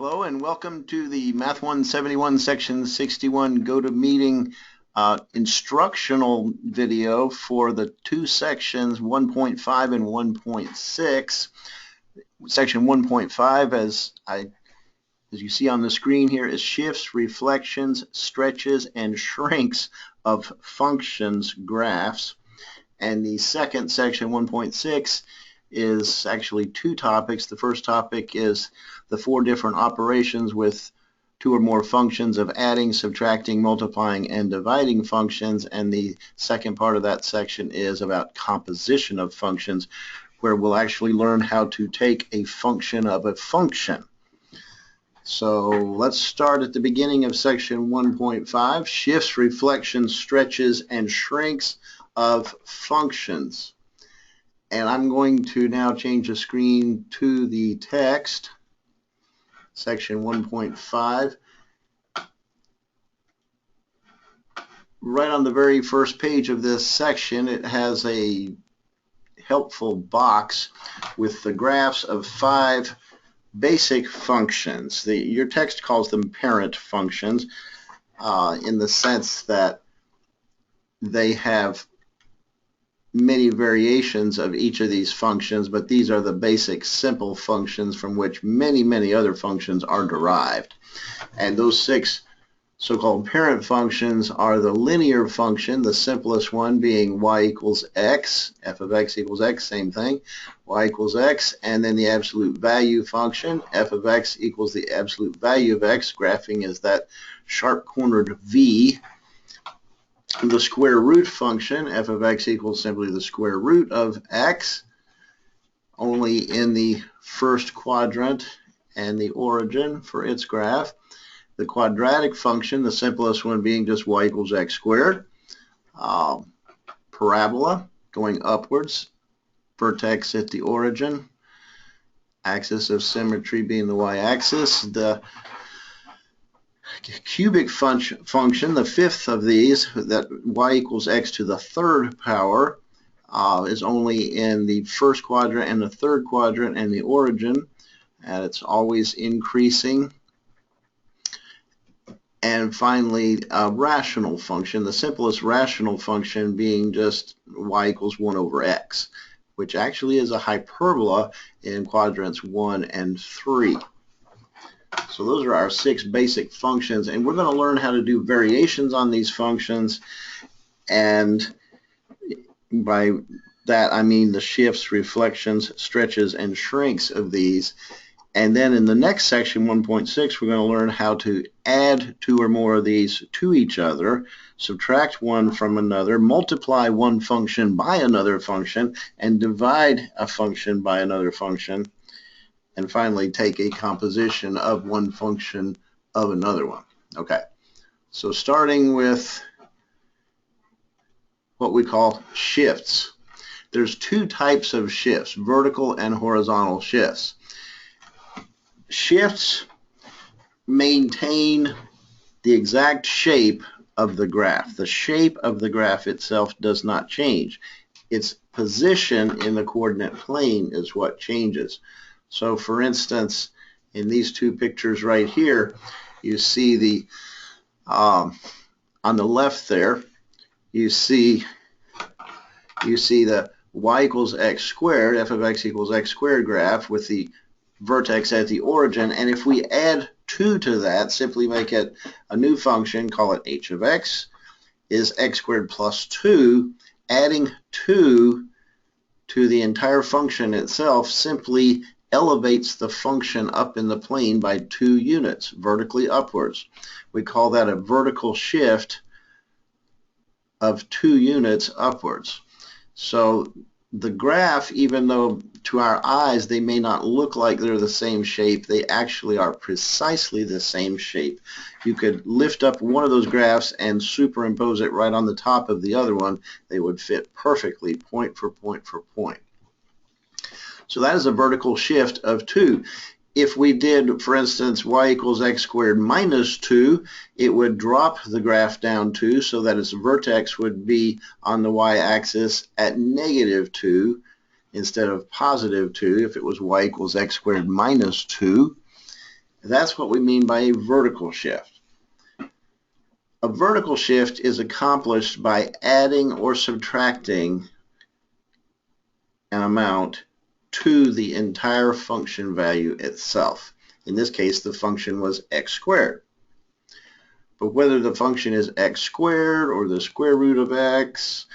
Hello and welcome to the Math 171 Section 61 GoToMeeting instructional video for the two sections 1.5 and 1.6. Section 1.5, as you see on the screen here, is shifts, reflections, stretches, and shrinks of functions graphs. And the second section, 1.6, is actually two topics. The first topic is the four different operations with two or more functions of adding, subtracting, multiplying, and dividing functions. And the second part of that section is about composition of functions, where we'll actually learn how to take a function of a function. So let's start at the beginning of section 1.5, shifts, reflections, stretches, and shrinks of functions. And I'm going to now change the screen to the text, section 1.5. Right on the very first page of this section, it has a helpful box with the graphs of 5 basic functions. Your text calls them parent functions in the sense that they have many variations of each of these functions, but these are the basic simple functions from which many other functions are derived. And those 6 so-called parent functions are the linear function, the simplest one being y equals x, f of x equals x, same thing, y equals x, and then the absolute value function, f of x equals the absolute value of x, graphing is that sharp-cornered V. The square root function, f of x equals simply the square root of x, only in the first quadrant and the origin for its graph. The quadratic function, the simplest one being just y equals x squared. Parabola going upwards, vertex at the origin, axis of symmetry being the y-axis. The cubic function, the fifth of these, that y equals x to the third power, is only in the first quadrant and the third quadrant and the origin, and it's always increasing. And finally, a rational function, the simplest rational function being just y equals 1 over x, which actually is a hyperbola in quadrants 1 and 3. So those are our 6 basic functions, and we're going to learn how to do variations on these functions, and by that I mean the shifts, reflections, stretches, and shrinks of these. And then in the next section, 1.6, we're going to learn how to add 2 or more of these to each other, subtract one from another, multiply one function by another function, and divide a function by another function, and finally take a composition of one function of another one. Okay, so starting with what we call shifts. There's 2 types of shifts, vertical and horizontal shifts. Shifts maintain the exact shape of the graph. The shape of the graph itself does not change. Its position in the coordinate plane is what changes. So for instance, in these 2 pictures right here, you see the on the left there, you see the y equals x squared, f of x equals x squared graph with the vertex at the origin, and if we add 2 to that, simply make it a new function, call it h of x, is x squared plus 2. Adding 2 to the entire function itself simply elevates the function up in the plane by 2 units, vertically upwards. We call that a vertical shift of 2 units upwards. So the graph, even though to our eyes they may not look like they're the same shape, they actually are precisely the same shape. You could lift up one of those graphs and superimpose it right on the top of the other one. They would fit perfectly, point for point for point. So that is a vertical shift of 2. If we did, for instance, y equals x squared minus 2, it would drop the graph down 2 so that its vertex would be on the y-axis at negative 2 instead of positive 2 if it was y equals x squared minus 2. That's what we mean by a vertical shift. A vertical shift is accomplished by adding or subtracting an amount to the entire function value itself. In this case, the function was x squared. But whether the function is x squared or the square root of x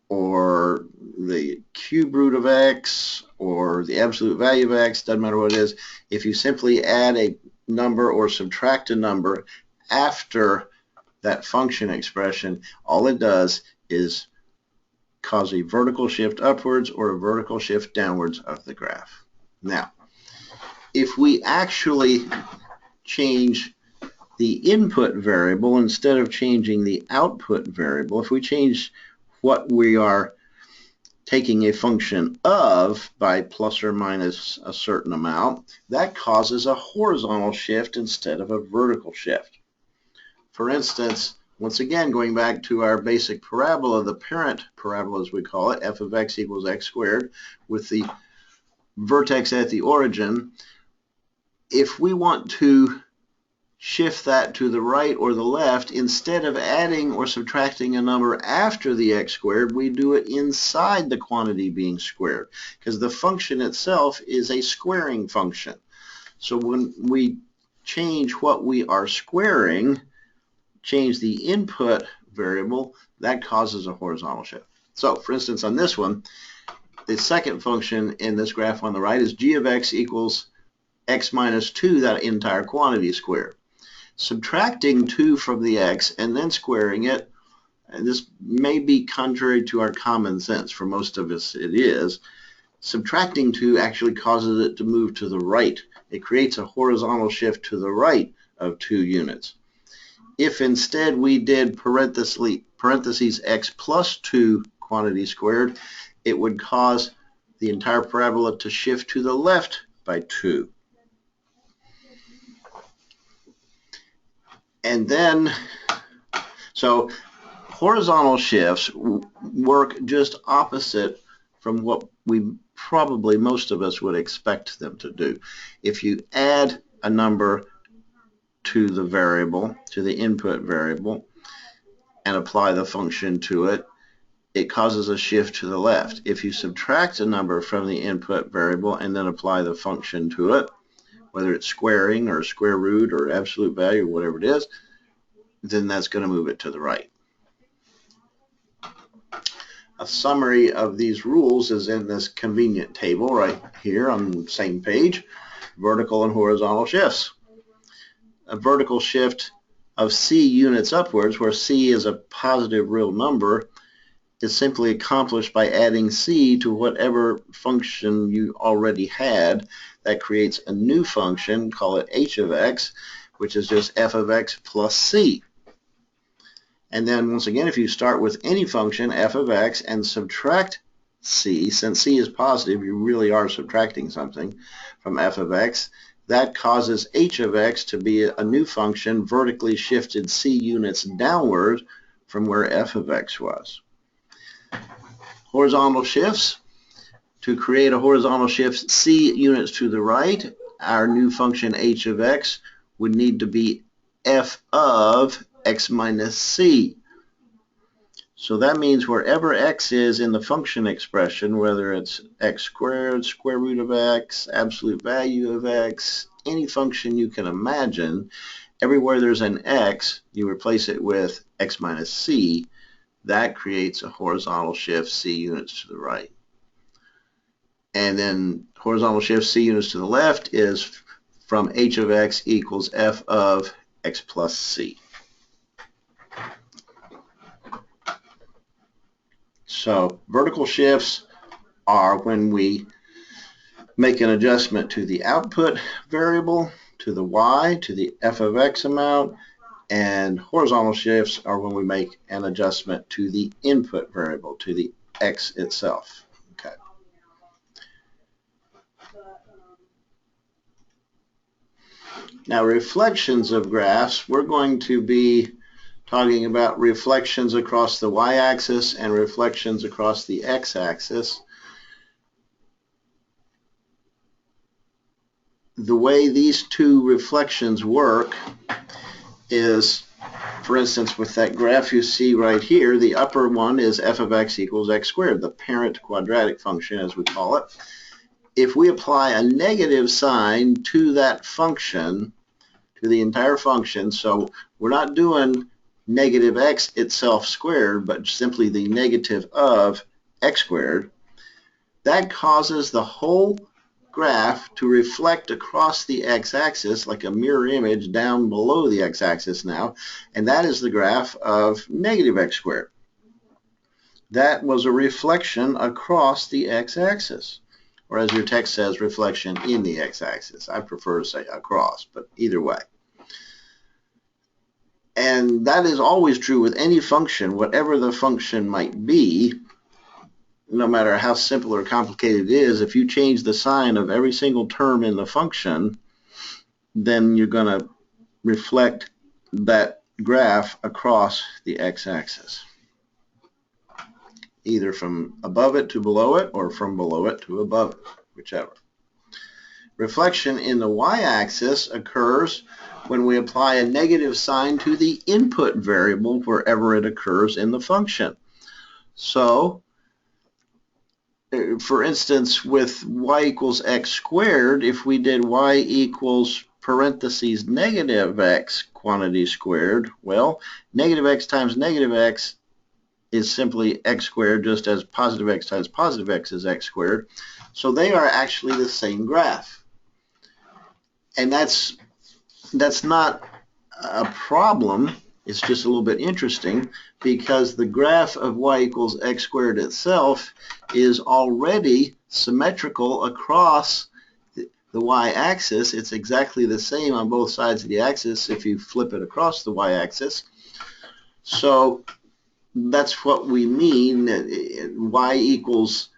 or the cube root of x or the absolute value of x, doesn't matter what it is, if you simply add a number or subtract a number after that function expression, all it does is cause a vertical shift upwards or a vertical shift downwards of the graph. Now, if we actually change the input variable instead of changing the output variable, if we change what we are taking a function of by plus or minus a certain amount, that causes a horizontal shift instead of a vertical shift. For instance, once again, going back to our basic parabola, the parent parabola as we call it, f of x equals x squared, with the vertex at the origin, if we want to shift that to the right or the left, instead of adding or subtracting a number after the x squared, we do it inside the quantity being squared, because the function itself is a squaring function. So when we change what we are squaring, change the input variable, that causes a horizontal shift. So for instance, on this one, the second function in this graph on the right is g of x equals x minus 2, that entire quantity squared. Subtracting 2 from the x and then squaring it, and this may be contrary to our common sense, for most of us it is, subtracting 2 actually causes it to move to the right. It creates a horizontal shift to the right of 2 units. If instead we did parentheses x plus 2 quantity squared, it would cause the entire parabola to shift to the left by 2. And then, so horizontal shifts work just opposite from what we probably most of us would expect them to do. If you add a number to the variable, to the input variable, and apply the function to it, it causes a shift to the left. If you subtract a number from the input variable and then apply the function to it, whether it's squaring or square root or absolute value or whatever it is, then that's going to move it to the right. A summary of these rules is in this convenient table right here on the same page, vertical and horizontal shifts. A vertical shift of c units upwards, where c is a positive real number, is simply accomplished by adding c to whatever function you already had. That creates a new function, call it h of x, which is just f of x plus c. And then once again, if you start with any function, f of x, and subtract c, since c is positive, you really are subtracting something from f of x, that causes h of x to be a new function vertically shifted c units downward from where f of x was. Horizontal shifts. To create a horizontal shift c units to the right, our new function h of x would need to be f of x minus c. So that means wherever x is in the function expression, whether it's x squared, square root of x, absolute value of x, any function you can imagine, everywhere there's an x, you replace it with x minus c. That creates a horizontal shift c units to the right. And then horizontal shift c units to the left is from h of x equals f of x plus c. So vertical shifts are when we make an adjustment to the output variable, to the y, to the f of x amount, and horizontal shifts are when we make an adjustment to the input variable, to the x itself. Okay. Now, reflections of graphs, we're going to be talking about reflections across the y-axis and reflections across the x-axis. the way these two reflections work is, for instance, with that graph you see right here, the upper one is f of x equals x squared, the parent quadratic function as we call it. If we apply a negative sign to that function, to the entire function, so we're not doing negative x itself squared, but simply the negative of x squared, that causes the whole graph to reflect across the x-axis like a mirror image down below the x-axis now, and that is the graph of negative x squared. That was a reflection across the x-axis, or as your text says, reflection in the x-axis. I prefer to say across, but either way. And that is always true with any function, whatever the function might be. No matter how simple or complicated it is, if you change the sign of every single term in the function, then you're going to reflect that graph across the x-axis, either from above it to below it or from below it to above it, whichever. Reflection in the y-axis occurs when we apply a negative sign to the input variable wherever it occurs in the function. So, for instance, with y equals x squared, if we did y equals parentheses negative x quantity squared, well, negative x times negative x is simply x squared, just as positive x times positive x is x squared. So they are actually the same graph. And that's not a problem. It's just a little bit interesting because the graph of y equals x squared itself is already symmetrical across the y-axis. It's exactly the same on both sides of the axis if you flip it across the y-axis. So that's what we mean. Y equals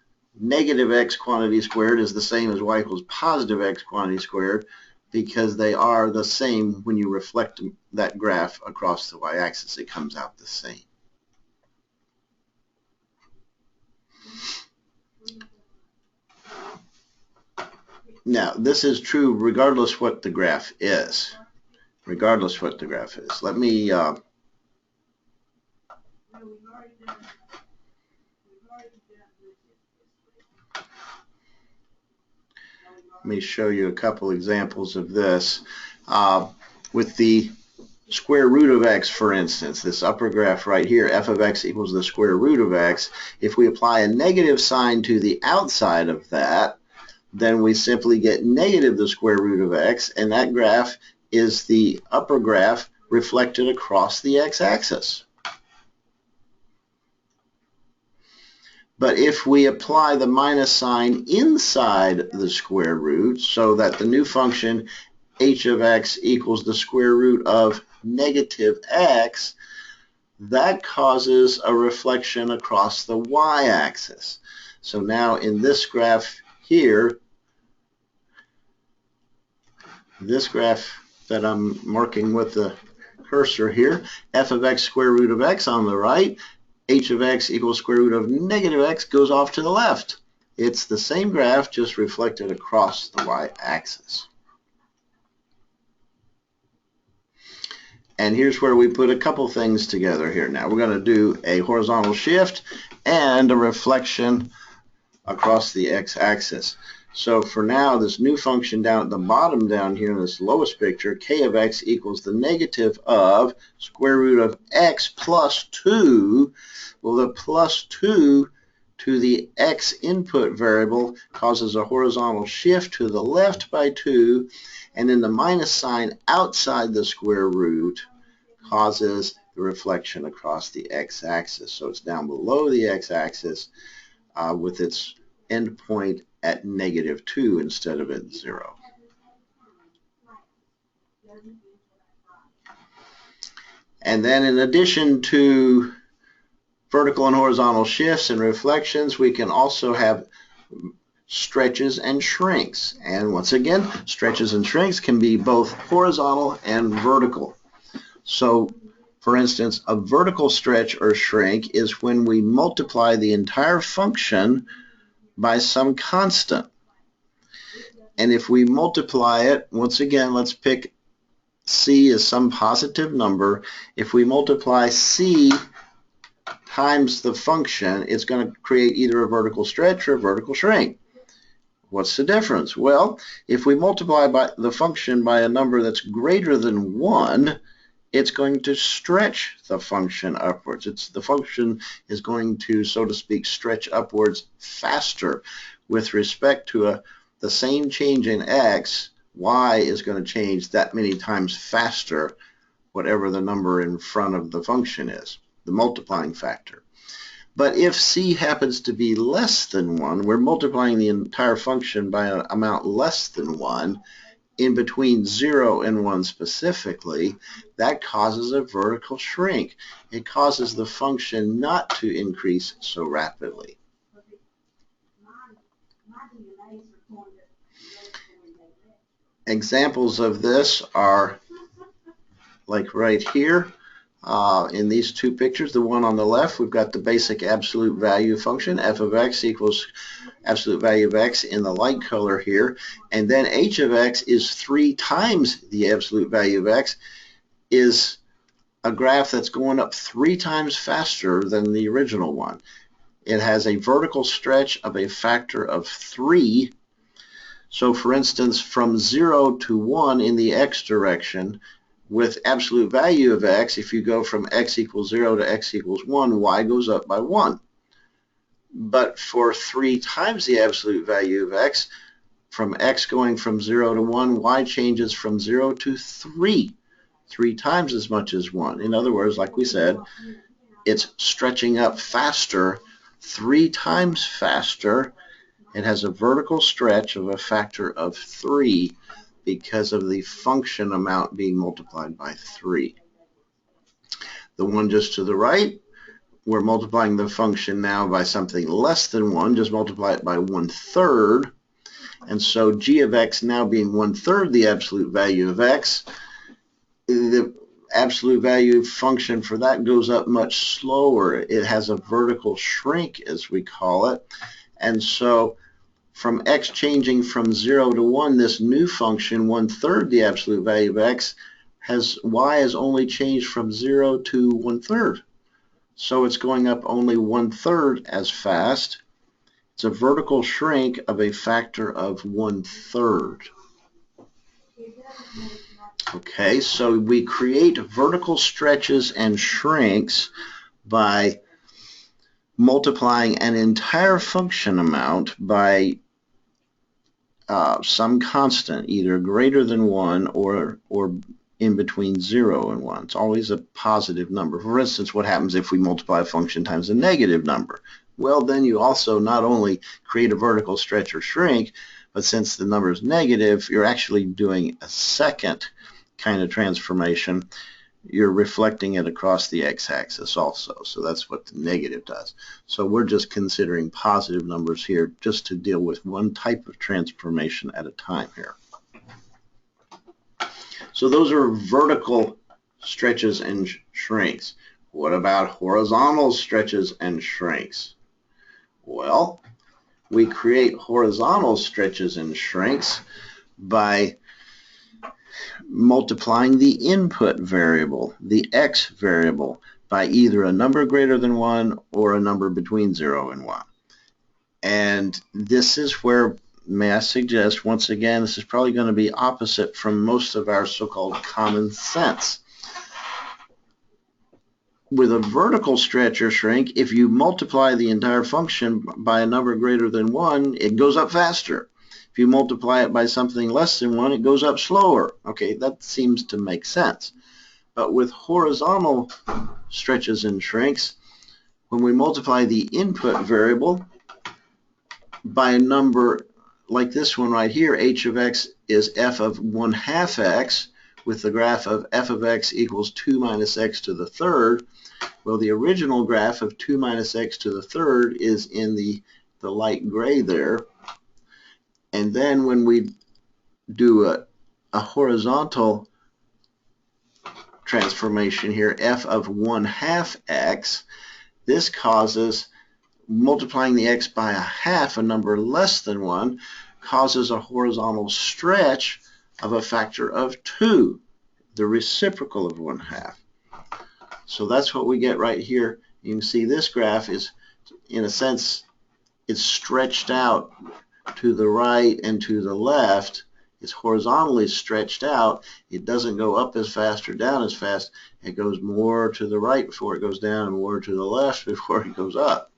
negative x quantity squared is the same as y equals positive x quantity squared, because they are the same. When you reflect that graph across the y-axis, it comes out the same. Now, this is true regardless what the graph is. Regardless what the graph is. Let me show you a couple examples of this. With the square root of x, for instance, this upper graph right here, f of x equals the square root of x. If we apply a negative sign to the outside of that, then we simply get negative the square root of x, and that graph is the upper graph reflected across the x-axis. But if we apply the minus sign inside the square root, so that the new function h of x equals the square root of negative x, that causes a reflection across the y-axis. So now in this graph here, this graph that I'm marking with the cursor here, f of x square root of x on the right, h of x equals square root of negative x goes off to the left. It's the same graph, just reflected across the y-axis. And here's where we put a couple things together here. Now we're going to do a horizontal shift and a reflection across the x-axis. So for now, this new function down at the bottom down here in this lowest picture, k of x equals the negative of square root of x plus 2. Well, the plus 2 to the x input variable causes a horizontal shift to the left by 2, and then the minus sign outside the square root causes the reflection across the x-axis. So it's down below the x-axis with its endpoint at negative 2 instead of at 0. And then in addition to vertical and horizontal shifts and reflections, we can also have stretches and shrinks. And once again, stretches and shrinks can be both horizontal and vertical. So, for instance, a vertical stretch or shrink is when we multiply the entire function by some constant. And if we multiply it, once again, let's pick C as some positive number. If we multiply C times the function, it's going to create either a vertical stretch or a vertical shrink. What's the difference? Well, if we multiply by the function by a number that's greater than 1, it's going to stretch the function upwards. The function is going to, so to speak, stretch upwards faster. With respect to the same change in x, y is going to change that many times faster, whatever the number in front of the function is, the multiplying factor. But if c happens to be less than 1, we're multiplying the entire function by an amount less than 1, in between 0 and 1 specifically, that causes a vertical shrink. It causes the function not to increase so rapidly. Examples of this are like right here. In these two pictures, the one on the left, we've got the basic absolute value function, f of x equals absolute value of x in the light color here, and then h of x is 3 times the absolute value of x, is a graph that's going up 3 times faster than the original one. It has a vertical stretch of a factor of 3. So for instance, from 0 to 1 in the x direction, with absolute value of x, if you go from x equals 0 to x equals 1, y goes up by 1. But for 3 times the absolute value of x, from x going from 0 to 1, y changes from 0 to 3, 3 times as much as 1. In other words, like we said, it's stretching up faster, 3 times faster. It has a vertical stretch of a factor of 3 because of the function amount being multiplied by 3. The one just to the right, we're multiplying the function now by something less than 1, just multiply it by 1/3. And so g of x now being 1/3 the absolute value of x, the absolute value function for that goes up much slower. It has a vertical shrink, as we call it. And so from x changing from 0 to 1, this new function, 1/3 the absolute value of x, y has only changed from 0 to 1/3. So it's going up only 1/3 as fast. It's a vertical shrink of a factor of 1/3. Okay, so we create vertical stretches and shrinks by multiplying an entire function amount by some constant, either greater than 1 or in between 0 and 1. It's always a positive number. For instance, what happens if we multiply a function times a negative number? Well, then you also not only create a vertical stretch or shrink, but since the number is negative, you're actually doing a second kind of transformation. You're reflecting it across the x-axis also. So that's what the negative does. So we're just considering positive numbers here just to deal with one type of transformation at a time here. So those are vertical stretches and shrinks. What about horizontal stretches and shrinks? Well, we create horizontal stretches and shrinks by multiplying the input variable, the x variable, by either a number greater than 1 or a number between 0 and 1. And this is where, may I suggest, once again, this is probably going to be opposite from most of our so-called common sense. With a vertical stretch or shrink, if you multiply the entire function by a number greater than 1, it goes up faster. If you multiply it by something less than 1, it goes up slower. Okay, that seems to make sense. But with horizontal stretches and shrinks, when we multiply the input variable by a number like this one right here, h of x is f of 1/2 x, with the graph of f of x equals 2 minus x to the third. Well, the original graph of 2 minus x to the third is in the light gray there. And then when we do a horizontal transformation here, f of 1/2 x, this causes multiplying the x by a half, a number less than 1, causes a horizontal stretch of a factor of 2, the reciprocal of 1/2. So that's what we get right here. You can see this graph is, in a sense, it's stretched out to the right and to the left. It's horizontally stretched out. It doesn't go up as fast or down as fast. It goes more to the right before it goes down and more to the left before it goes up.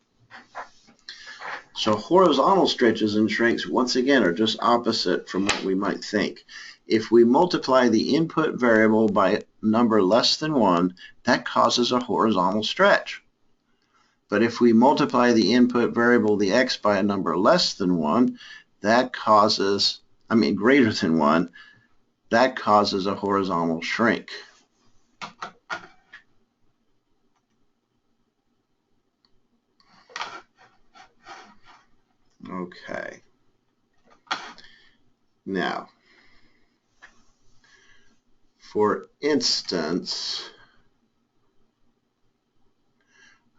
So horizontal stretches and shrinks, once again, are just opposite from what we might think. If we multiply the input variable by a number less than 1, that causes a horizontal stretch. But if we multiply the input variable, the x, by a number less than 1, that causes, greater than 1, that causes a horizontal shrink. Okay. Now, for instance,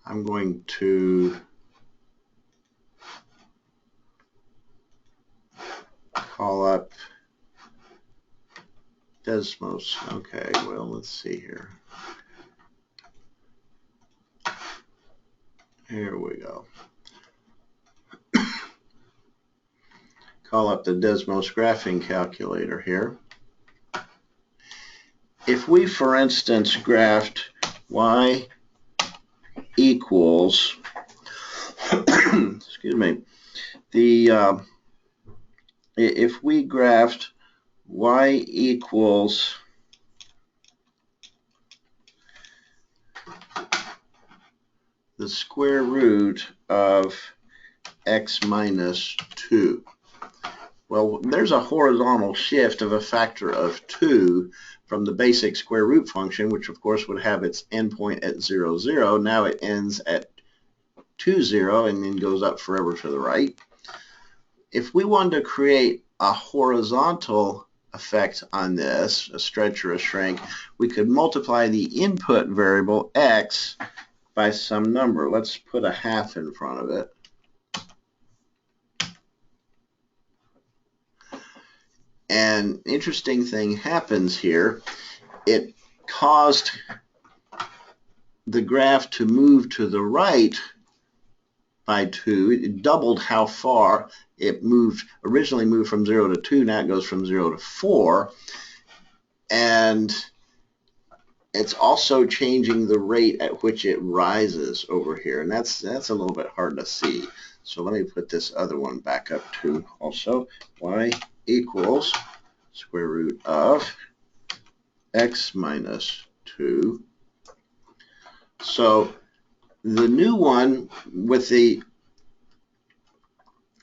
I'm going to call up Desmos. Okay, well, let's see here. Here we go. Call up the Desmos graphing calculator here. If we, for instance, graphed y equals, excuse me, if we graphed y equals the square root of x minus 2. Well, there's a horizontal shift of a factor of 2 from the basic square root function, which of course would have its endpoint at 0, 0. Now it ends at 2, 0, and then goes up forever to the right. If we wanted to create a horizontal effect on this, a stretch or a shrink, we could multiply the input variable x by some number. Let's put a 1/2 in front of it. An interesting thing happens here. It caused the graph to move to the right by 2. It doubled how far it moved. Originally moved from 0 to 2, now it goes from 0 to 4. And it's also changing the rate at which it rises over here, and that's a little bit hard to see. So let me put this other one back up too also. Y equals square root of x minus 2. So the new one with the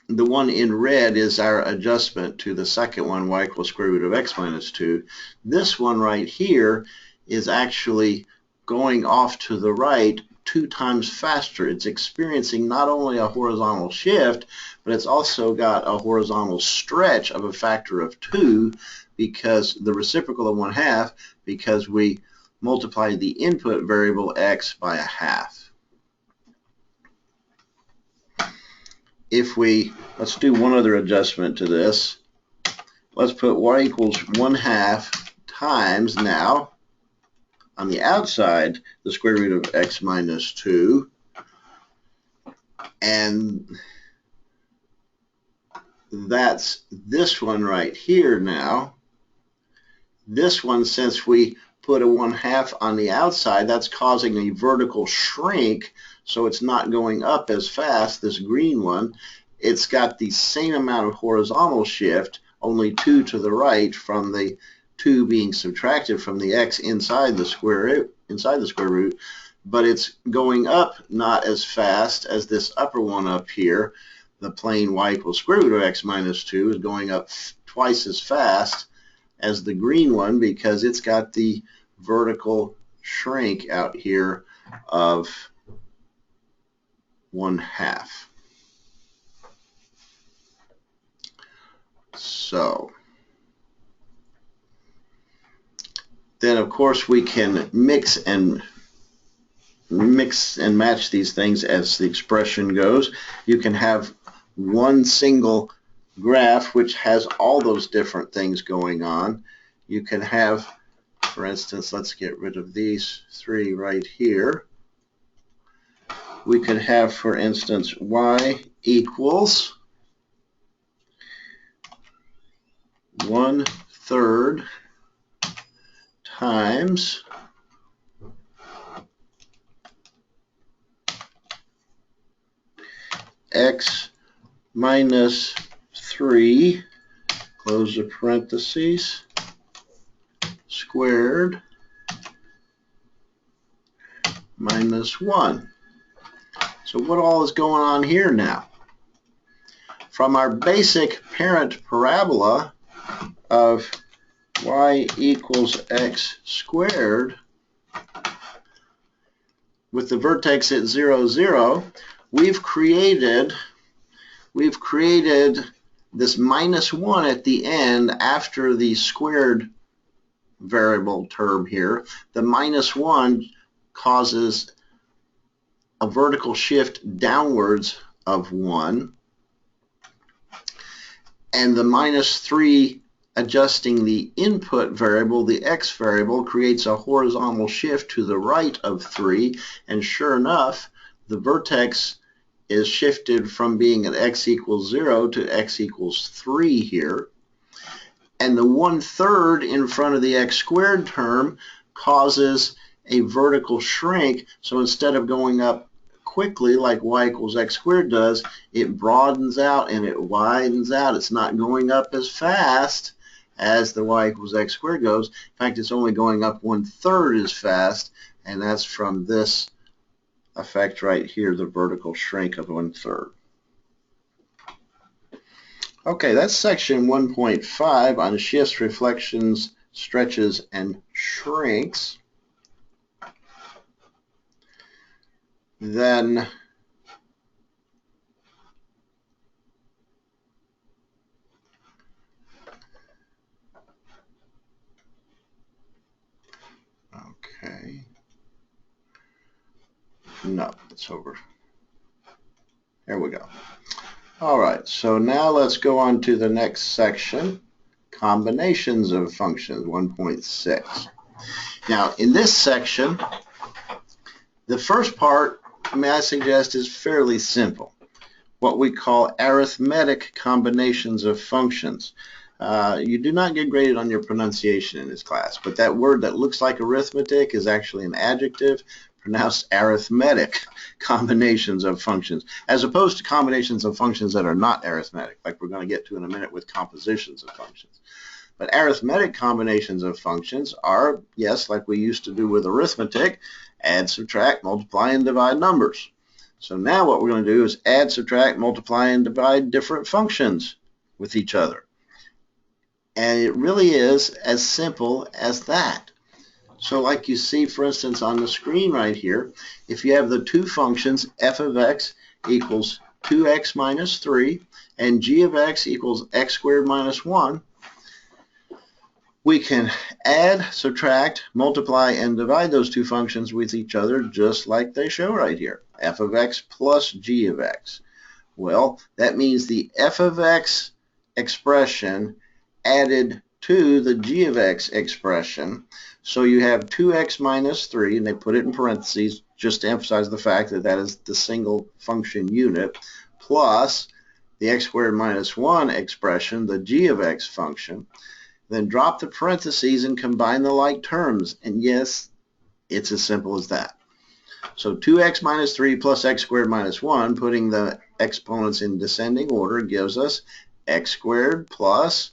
one in red is our adjustment to the second one, y equals square root of x minus 2. This one right here is actually going off to the right 2 times faster. It's experiencing not only a horizontal shift, but it's also got a horizontal stretch of a factor of 2, because the reciprocal of 1/2, because we multiplied the input variable x by a 1/2. If we, let's do one other adjustment to this. Let's put y equals 1/2 times, now on the outside, the square root of x minus 2. And that's this one right here now. This one, since we put a 1/2 on the outside, that's causing a vertical shrink, so it's not going up as fast, this green one. It's got the same amount of horizontal shift, only 2 to the right from the 2 being subtracted from the x inside the square root, but it's going up not as fast as this upper one up here. The plane y equals square root of x minus 2 is going up twice as fast as the green one, because it's got the vertical shrink out here of 1/2. So then of course we can mix and match these things as the expression goes. You can have one single graph which has all those different things going on. You can have, for instance, let's get rid of these three right here. We could have, for instance, y equals 1/3 times x minus 3, close the parentheses, squared minus 1. So what all is going on here now? From our basic parent parabola of y equals x squared, with the vertex at 0, 0, we've created this minus 1 at the end after the squared variable term here. The minus 1 causes a vertical shift downwards of 1, and the minus 3 adjusting the input variable, the x variable, creates a horizontal shift to the right of 3, and sure enough, the vertex is shifted from being at x equals 0 to x equals 3 here. And the 1/3 in front of the x squared term causes a vertical shrink. So instead of going up quickly like y equals x squared does, it broadens out and it widens out. It's not going up as fast as the y equals x squared goes. In fact, it's only going up 1/3 as fast, and that's from this effect right here, the vertical shrink of 1/3. Okay, that's section 1.5 on shifts, reflections, stretches, and shrinks. Then okay, no, it's over. There we go. All right, so now let's go on to the next section, combinations of functions, 1.6. Now, in this section, the first part, may I suggest, is fairly simple, what we call arithmetic combinations of functions. You do not get graded on your pronunciation in this class, but that word that looks like arithmetic is actually an adjective, pronounced arithmetic combinations of functions, as opposed to combinations of functions that are not arithmetic, like we're going to get to in a minute with compositions of functions. But arithmetic combinations of functions are, yes, like we used to do with arithmetic, add, subtract, multiply, and divide numbers. So now what we're going to do is add, subtract, multiply, and divide different functions with each other. And it really is as simple as that. So like you see, for instance, on the screen right here, if you have the two functions f of x equals 2x minus 3 and g of x equals x squared minus 1, we can add, subtract, multiply, and divide those two functions with each other just like they show right here, f of x plus g of x. Well, that means the f of x expression added to the g of x expression. So you have 2x minus 3, and they put it in parentheses just to emphasize the fact that that is the single function unit, plus the x squared minus 1 expression, the g of x function. Then drop the parentheses and combine the like terms. And yes, it's as simple as that. So 2x minus 3 plus x squared minus 1, putting the exponents in descending order, gives us x squared plus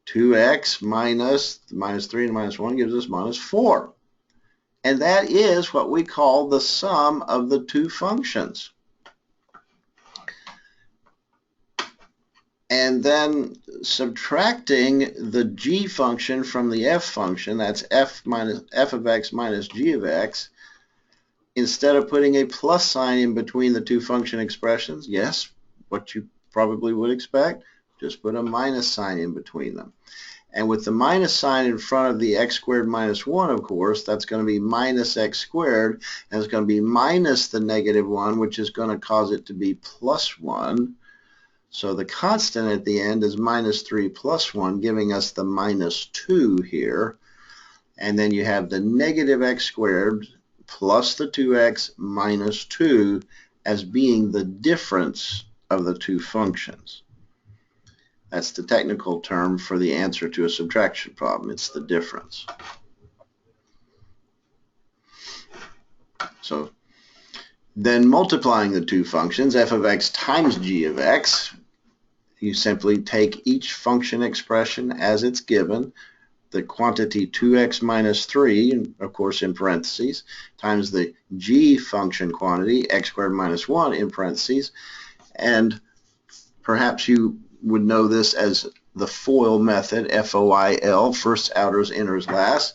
2x minus 3 and minus 1 gives us minus 4. And that is what we call the sum of the two functions. And then subtracting the g function from the f function, that's f of x minus g of x, instead of putting a plus sign in between the two function expressions, yes, what you probably would expect, just put a minus sign in between them. And with the minus sign in front of the x squared minus 1, of course, that's going to be minus x squared, and it's going to be minus the negative 1, which is going to cause it to be plus 1. So the constant at the end is minus 3 plus 1, giving us the minus 2 here. And then you have the negative x squared plus the 2x minus 2 as being the difference of the two functions. That's the technical term for the answer to a subtraction problem. It's the difference. So then multiplying the two functions, f of x times g of x, you simply take each function expression as it's given, the quantity 2x minus 3, of course in parentheses, times the g function quantity, x squared minus 1 in parentheses, and perhaps you would know this as the FOIL method, F-O-I-L, first outers, inners, last.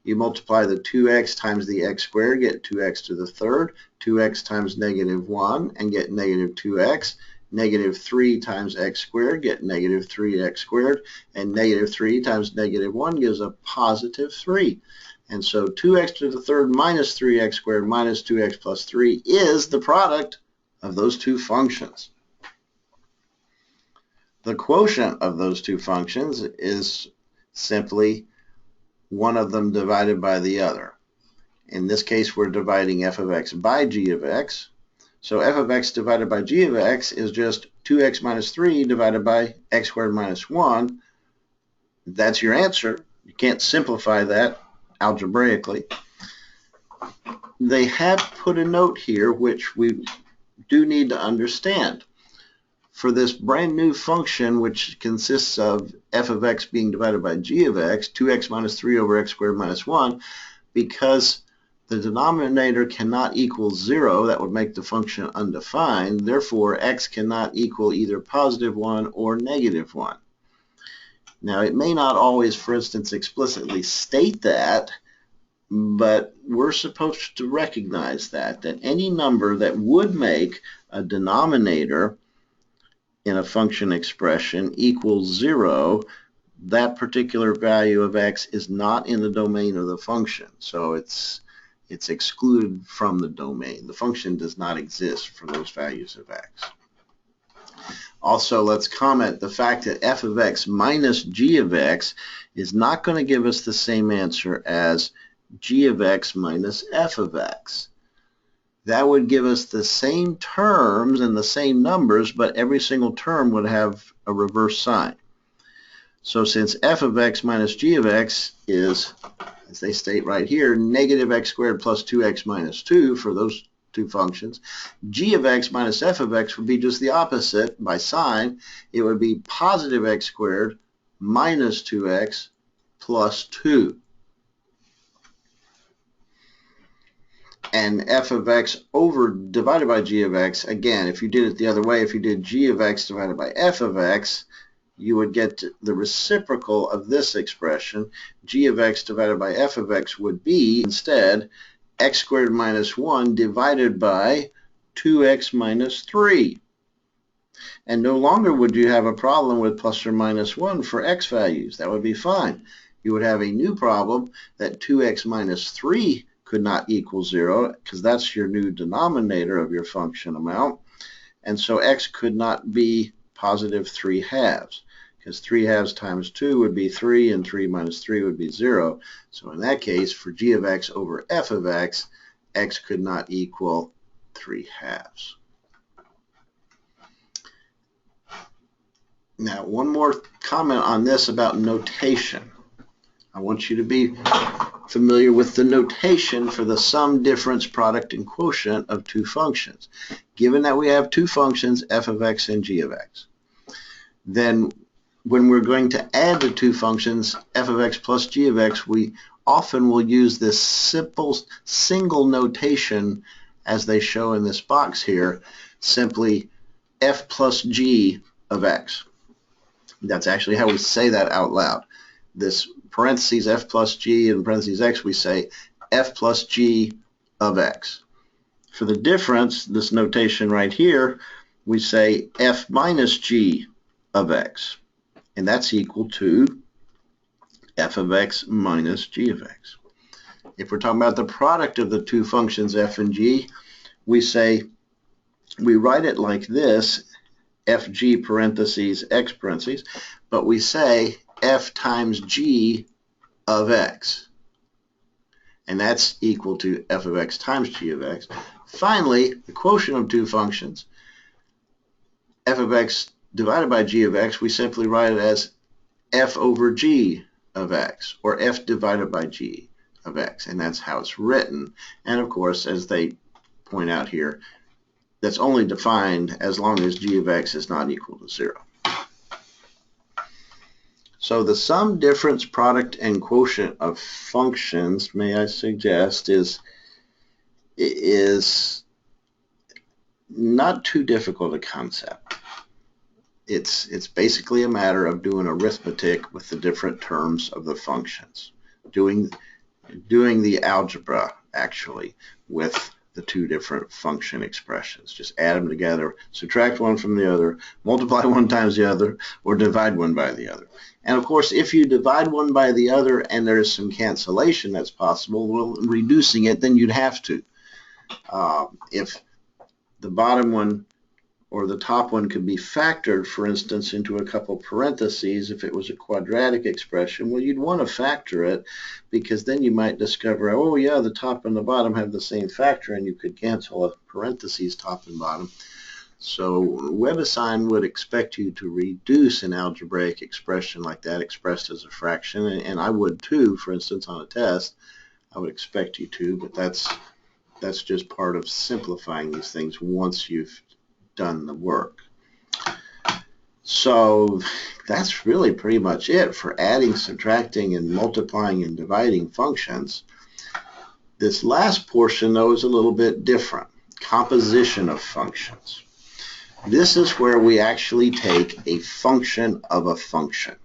You multiply the 2x times the x squared, get 2x to the third, 2x times negative 1, and get negative 2x. Negative 3 times x squared, get negative 3x squared, and negative 3 times negative 1 gives a positive 3. And so 2x to the third minus 3x squared minus 2x plus 3 is the product of those two functions. The quotient of those two functions is simply one of them divided by the other. In this case, we're dividing f of x by g of x. So f of x divided by g of x is just 2x minus 3 divided by x squared minus 1. That's your answer. You can't simplify that algebraically. They have put a note here which we do need to understand. For this brand new function, which consists of f of x being divided by g of x, 2x minus 3 over x squared minus 1, because the denominator cannot equal 0, that would make the function undefined, therefore x cannot equal either positive 1 or negative 1. Now it may not always, for instance, explicitly state that, but we're supposed to recognize that any number that would make a denominator in a function expression equals 0, that particular value of x is not in the domain of the function. So it's excluded from the domain. The function does not exist for those values of x. Also, let's comment the fact that f of x minus g of x is not going to give us the same answer as g of x minus f of x. That would give us the same terms and the same numbers, but every single term would have a reverse sign. So since f of x minus g of x is, as they state right here, negative x squared plus 2x minus 2 for those two functions, g of x minus f of x would be just the opposite by sign. It would be positive x squared minus 2x plus 2. And f of x over divided by g of x, again, if you did it the other way, if you did g of x divided by f of x, you would get the reciprocal of this expression. G of x divided by f of x would be, instead, x squared minus 1 divided by 2x minus 3. And no longer would you have a problem with plus or minus 1 for x values. That would be fine. You would have a new problem that 2x minus 3 could not equal 0, because that's your new denominator of your function amount. And so x could not be positive 3 halves, because 3 halves times 2 would be 3, and 3 minus 3 would be 0. So in that case, for g of x over f of x, x could not equal 3 halves. Now, one more comment on this about notation. I want you to be familiar with the notation for the sum, difference, product, and quotient of two functions. Given that we have two functions, f of x and g of x, then when we're going to add the two functions, f of x plus g of x, we often will use this simple single notation as they show in this box here, simply f plus g of x. That's actually how we say that out loud. This parentheses f plus g and parentheses x, we say f plus g of x. For the difference, this notation right here, we say f minus g of x. And that's equal to f of x minus g of x. If we're talking about the product of the two functions f and g, we write it like this, fg parentheses x parentheses, but we say f times g of x. And that's equal to f of x times g of x. Finally, the quotient of two functions, f of x divided by g of x, we simply write it as f over g of x, or f divided by g of x, and that's how it's written. And of course, as they point out here, that's only defined as long as g of x is not equal to 0. So the sum, difference, product, and quotient of functions, may I suggest, is not too difficult a concept. It's basically a matter of doing arithmetic with the different terms of the functions, doing the algebra actually with the two different function expressions. Just add them together, subtract one from the other, multiply one times the other, or divide one by the other. And of course, if you divide one by the other and there's some cancellation that's possible, well, reducing it, then you'd have to. If the bottom one or the top one could be factored, for instance, into a couple parentheses, if it was a quadratic expression, well, you'd want to factor it, because then you might discover, oh yeah, the top and the bottom have the same factor, and you could cancel a parentheses top and bottom. So WebAssign would expect you to reduce an algebraic expression like that expressed as a fraction, and I would too, for instance, on a test. I would expect you to, but that's just part of simplifying these things once you've done the work. So that's really pretty much it for adding, subtracting, and multiplying and dividing functions. This last portion, though, is a little bit different. Composition of functions. This is where we actually take a function of a function.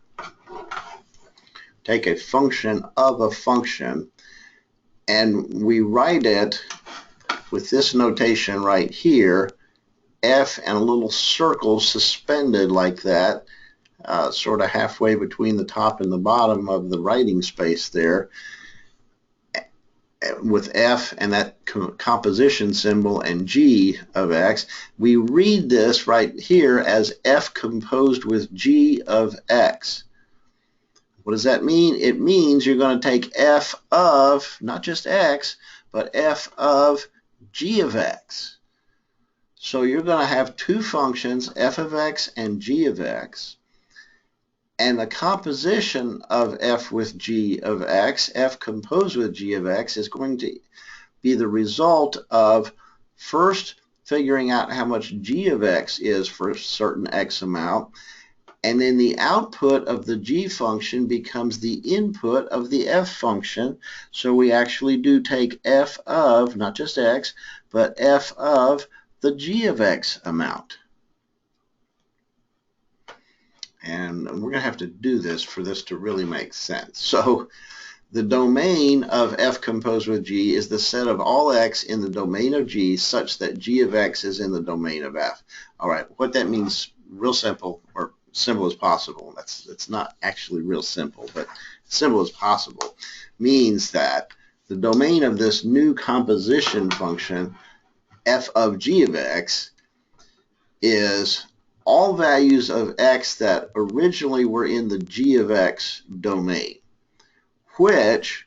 Take a function of a function, and we write it with this notation right here, f and a little circle suspended like that, sort of halfway between the top and the bottom of the writing space there, with f and that composition symbol and g of x. We read this right here as f composed with g of x. What does that mean? It means you're going to take f of, not just x, but f of g of x. So you're going to have two functions, f of x and g of x, and the composition of f with g of x, f composed with g of x, is going to be the result of first figuring out how much g of x is for a certain x amount, and then the output of the g function becomes the input of the f function. So we actually do take f of, not just x, but f of the g of x amount. And we're going to have to do this for this to really make sense. So the domain of f composed with g is the set of all x in the domain of g such that g of x is in the domain of f. All right, what that means, real simple, or simple as possible. It's not actually real simple, but simple as possible means that the domain of this new composition function, f of g of x, is all values of x that originally were in the g of x domain, which,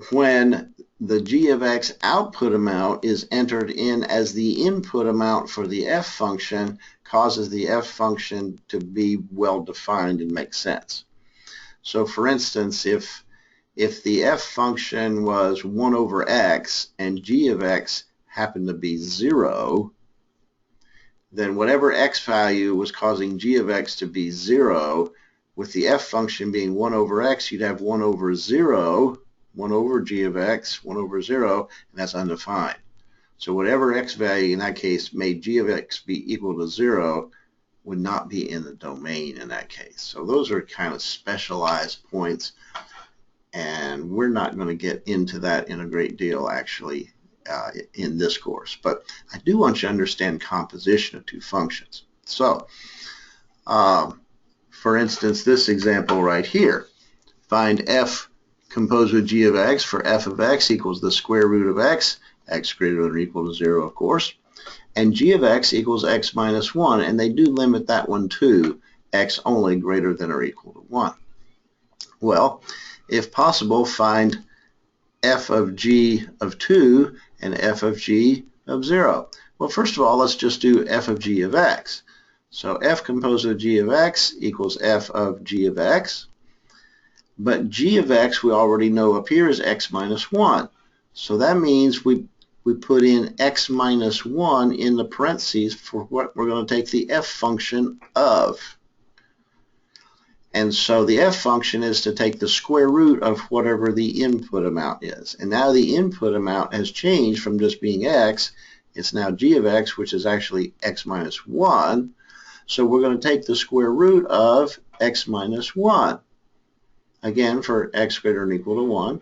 when the g of x output amount is entered in as the input amount for the f function, causes the f function to be well defined and make sense. So for instance, if the f function was 1 over x and g of x happened to be 0, then whatever x value was causing g of x to be 0, with the f function being 1 over x, you'd have 1 over 0, 1 over g of x, 1 over 0, and that's undefined. So whatever x value in that case made g of x be equal to 0 would not be in the domain in that case. So those are kind of specialized points, and we're not going to get into that in a great deal actually in this course. But I do want you to understand composition of two functions. So for instance, this example right here, find f composed with g of x for f of x equals the square root of x, x greater than or equal to 0, of course. and g of x equals x minus 1, and they do limit that one to x only greater than or equal to 1. Well, if possible, find f of g of 2 and f of g of 0. Well, first of all, let's just do f of g of x. So f composed of g of x equals f of g of x. But g of x we already know up here is x minus 1. So that means we put in x minus 1 in the parentheses for what we're going to take the f function of. And so the f function is to take the square root of whatever the input amount is. And now the input amount has changed from just being x. It's now g of x, which is actually x minus 1. So we're going to take the square root of x minus 1. Again, for x greater than or equal to 1.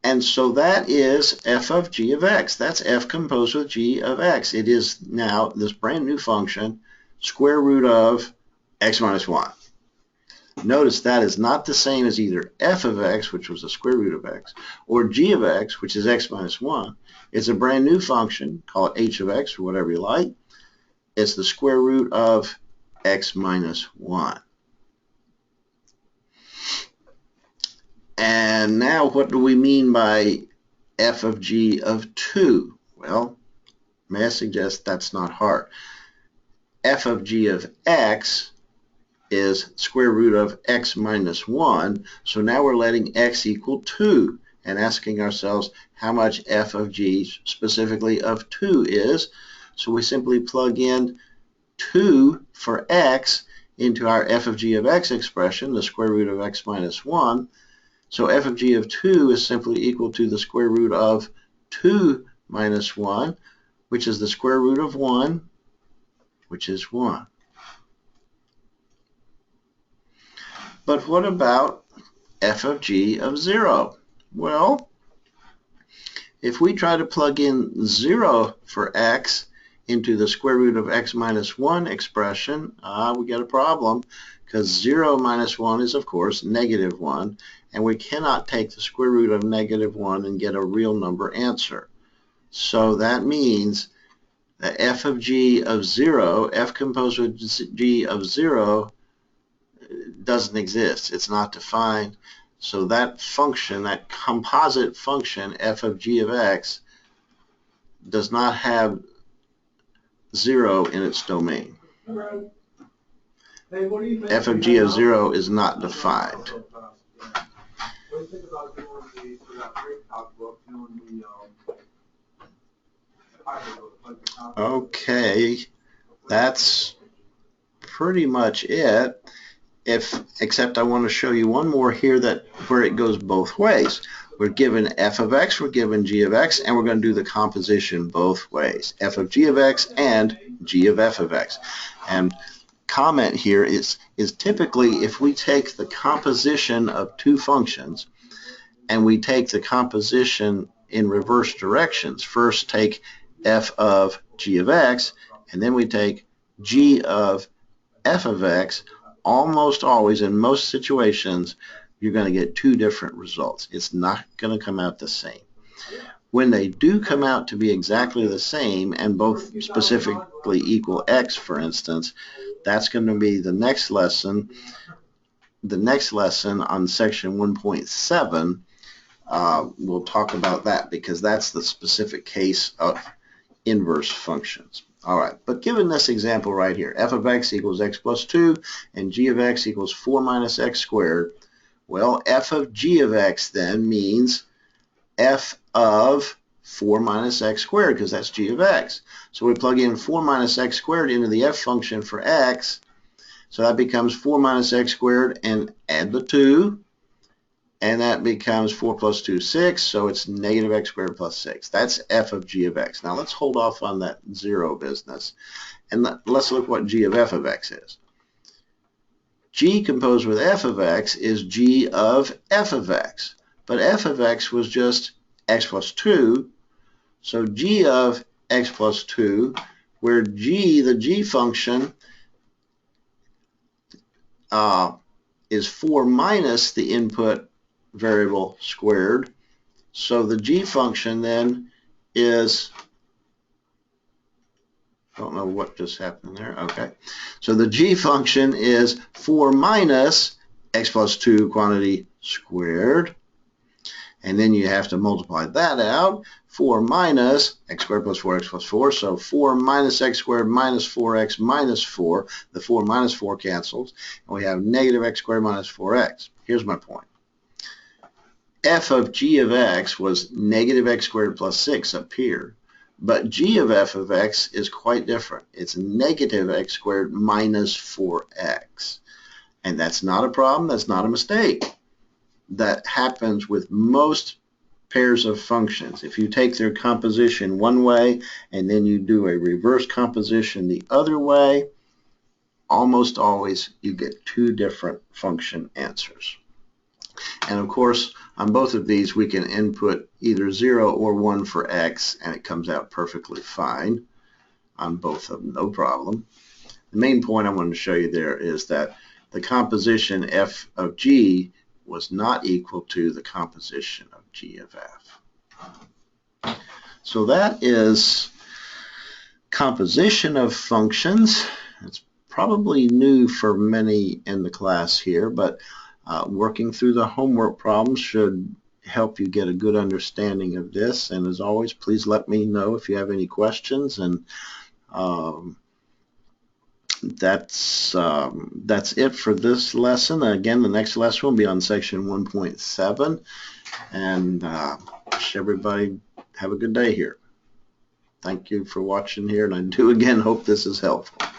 And so that is f of g of x. That's f composed with g of x. It is now this brand new function, square root of x minus 1. Notice that is not the same as either f of x, which was the square root of x, or g of x, which is x minus 1. It's a brand new function, call it h of x or whatever you like. It's the square root of x minus 1. And now what do we mean by f of g of 2? Well, may I suggest that's not hard. F of g of x is square root of x minus 1. So now we're letting x equal 2 and asking ourselves how much f of g specifically of 2 is. So we simply plug in 2 for x into our f of g of x expression, the square root of x minus 1. So f of g of 2 is simply equal to the square root of 2 minus 1, which is the square root of 1, which is 1. But what about f of g of 0? Well, if we try to plug in 0 for x into the square root of x minus 1 expression, we get a problem, because 0 minus 1 is, of course, negative 1, and we cannot take the square root of negative 1 and get a real number answer. So that means that f of g of 0, f composed with g of 0, doesn't exist. It's not defined. So that function, that composite function, f of g of x, does not have 0 in its domain. F of g of 0 is not defined. Okay, that's pretty much it. Except I want to show you one more here where it goes both ways. We're given f of x, we're given g of x, and we're going to do the composition both ways. F of g of x and g of f of x. And comment here is typically if we take the composition of two functions and we take the composition in reverse directions, first take f of g of x and then we take g of f of x, almost always in most situations you're going to get two different results. It's not going to come out the same. When they do come out to be exactly the same and both specifically equal x, for instance, that's going to be the next lesson. The next lesson on section 1.7, we'll talk about that because that's the specific case of inverse functions. All right, but given this example right here, f of x equals x plus 2 and g of x equals 4 minus x squared, well, f of g of x then means f of 4 minus x squared because that's g of x. So we plug in 4 minus x squared into the f function for x, so that becomes 4 minus x squared and add the 2, and that becomes 4 plus 2, 6, so it's negative x squared plus 6. That's f of g of x. Now let's hold off on that 0 business, and let's look what g of f of x is. G composed with f of x is g of f of x, but f of x was just x plus 2, so g of x plus 2, where g, the g function, is 4 minus the input variable squared. So the g function then is Don't know what just happened there. Okay. So the g function is 4 minus x plus 2 quantity squared. And then you have to multiply that out. 4 minus x squared plus 4x plus 4. So 4 minus x squared minus 4x minus 4. The 4 minus 4 cancels. And we have negative x squared minus 4x. Here's my point. F of g of x was negative x squared plus 6 up here. But g of f of x is quite different. It's negative x squared minus 4x. And that's not a problem. That's not a mistake. That happens with most pairs of functions. If you take their composition one way and then you do a reverse composition the other way, almost always you get two different function answers. And of course, on both of these, we can input either 0 or 1 for x, and it comes out perfectly fine on both of them, no problem. The main point I wanted to show you there is that the composition f of g was not equal to the composition of g of f. So that is composition of functions. It's probably new for many in the class here, but working through the homework problems should help you get a good understanding of this. And as always, please let me know if you have any questions. And that's it for this lesson. Again, the next lesson will be on section 1.7. And wish everybody have a good day here. Thank you for watching here, and I do again hope this is helpful.